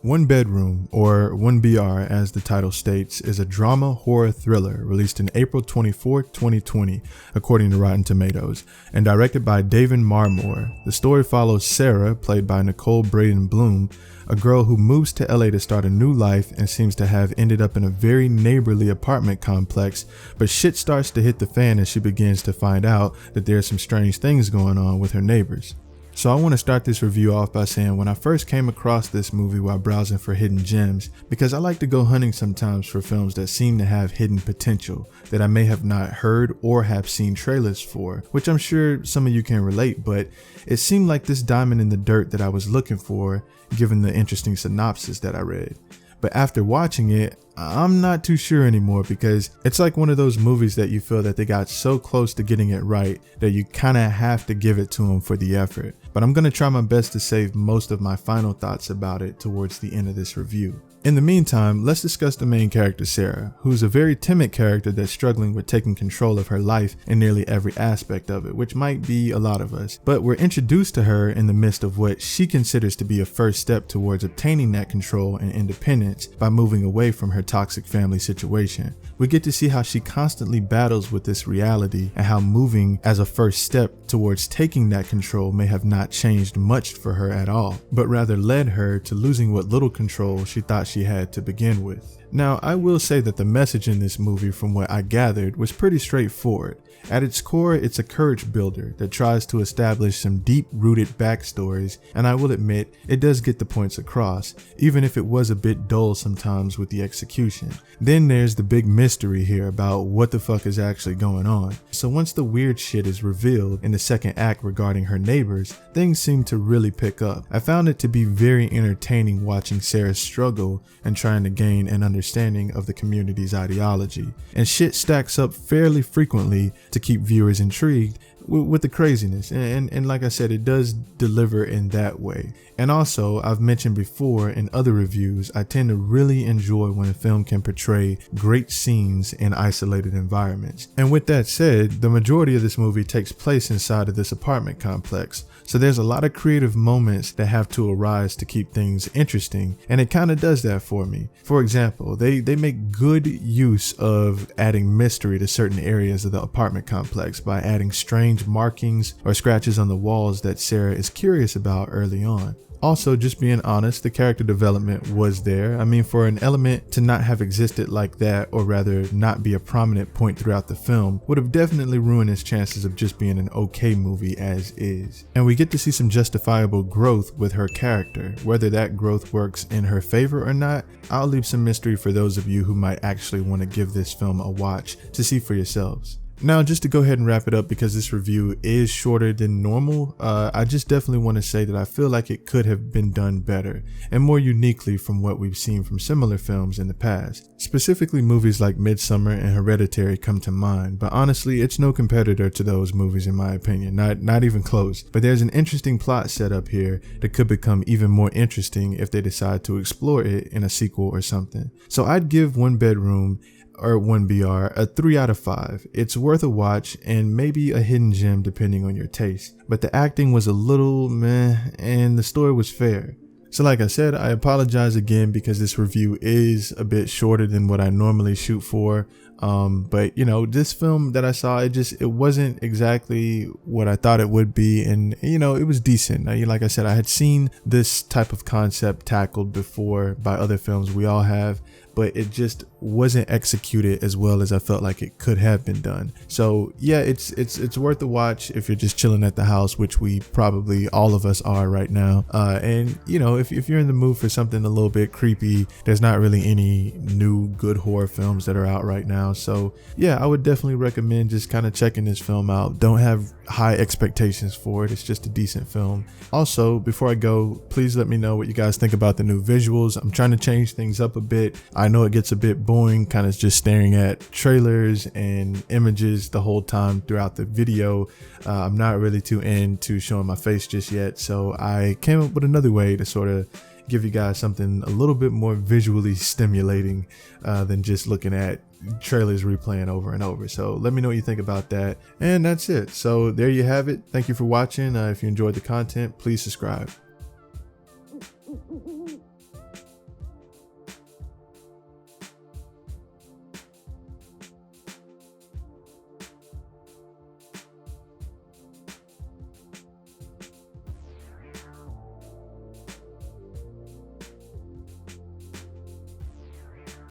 One Bedroom, or 1BR as the title states, is a drama horror thriller released in April 24, 2020, according to Rotten Tomatoes, and directed by David Marmor. The story follows Sarah, played by Nicole Braden Bloom, a girl who moves to LA to start a new life and seems to have ended up in a very neighborly apartment complex, but shit starts to hit the fan as she begins to find out that there's some strange things going on with her neighbors. So I want to start this review off by saying when I first came across this movie while browsing for hidden gems, because I like to go hunting sometimes for films that seem to have hidden potential that I may have not heard or have seen trailers for, which I'm sure some of you can relate, but it seemed like this diamond in the dirt that I was looking for given the interesting synopsis that I read. But after watching it, I'm not too sure anymore, because it's like one of those movies that you feel that they got so close to getting it right that you kind of have to give it to them for the effort. But I'm going to try my best to save most of my final thoughts about it towards the end of this review. In the meantime, let's discuss the main character, Sarah, who's a very timid character that's struggling with taking control of her life in nearly every aspect of it, which might be a lot of us. But we're introduced to her in the midst of what she considers to be a first step towards obtaining that control and independence by moving away from her toxic family situation. We get to see how she constantly battles with this reality and how moving as a first step towards taking that control may have not changed much for her at all, but rather led her to losing what little control she thought she had to begin with. Now, I will say that the message in this movie, from what I gathered, was pretty straightforward. At its core, it's a courage builder that tries to establish some deep-rooted backstories, and I will admit, it does get the points across, even if it was a bit dull sometimes with the execution. Then there's the big mystery here about what the fuck is actually going on. So once the weird shit is revealed in the second act regarding her neighbors, things seem to really pick up. I found it to be very entertaining watching Sarah struggle and trying to gain an understanding of the community's ideology, and shit stacks up fairly frequently to keep viewers intrigued with the craziness, and like I said, it does deliver in that way. And also, I've mentioned before in other reviews, I tend to really enjoy when a film can portray great scenes in isolated environments. And with that said, the majority of this movie takes place inside of this apartment complex, so there's a lot of creative moments that have to arise to keep things interesting, and it kind of does that for me. For example, they make good use of adding mystery to certain areas of the apartment complex by adding strange markings or scratches on the walls that Sarah is curious about early on. Also, just being honest, the character development was there. I mean, for an element to not have existed like that, or rather not be a prominent point throughout the film, would have definitely ruined its chances of just being an okay movie as is. And we get to see some justifiable growth with her character. Whether that growth works in her favor or not, I'll leave some mystery for those of you who might actually want to give this film a watch to see for yourselves. Now, just to go ahead and wrap it up, because this review is shorter than normal, I just definitely want to say that I feel like it could have been done better and more uniquely from what we've seen from similar films in the past. Specifically, movies like Midsommar and Hereditary come to mind, but honestly, it's no competitor to those movies in my opinion, not even close. But there's an interesting plot set up here that could become even more interesting if they decide to explore it in a sequel or something. So I'd give One Bedroom, or 1BR, a 3 out of 5. It's worth a watch and maybe a hidden gem depending on your taste. But the acting was a little meh, and the story was fair. So like I said, I apologize again because this review is a bit shorter than what I normally shoot for. But you know, this film that I saw, it wasn't exactly what I thought it would be, and you know, it was decent. Like I said, I had seen this type of concept tackled before by other films we all have, but it just wasn't executed as well as I felt like it could have been done. So yeah, it's worth a watch if you're just chilling at the house, which we probably all of us are right now. And you know, if you're in the mood for something a little bit creepy, there's not really any new good horror films that are out right now. So yeah, I would definitely recommend just kind of checking this film out. Don't have high expectations for it. It's just a decent film. Also, before I go, please let me know what you guys think about the new visuals. I'm trying to change things up a bit. I know it gets a bit boring, kind of just staring at trailers and images the whole time throughout the video. I'm not really too into showing my face just yet, so I came up with another way to sort of give you guys something a little bit more visually stimulating than just looking at trailers replaying over and over. So let me know what you think about that, and that's it. So there you have it. Thank you for watching. If you enjoyed the content, please subscribe.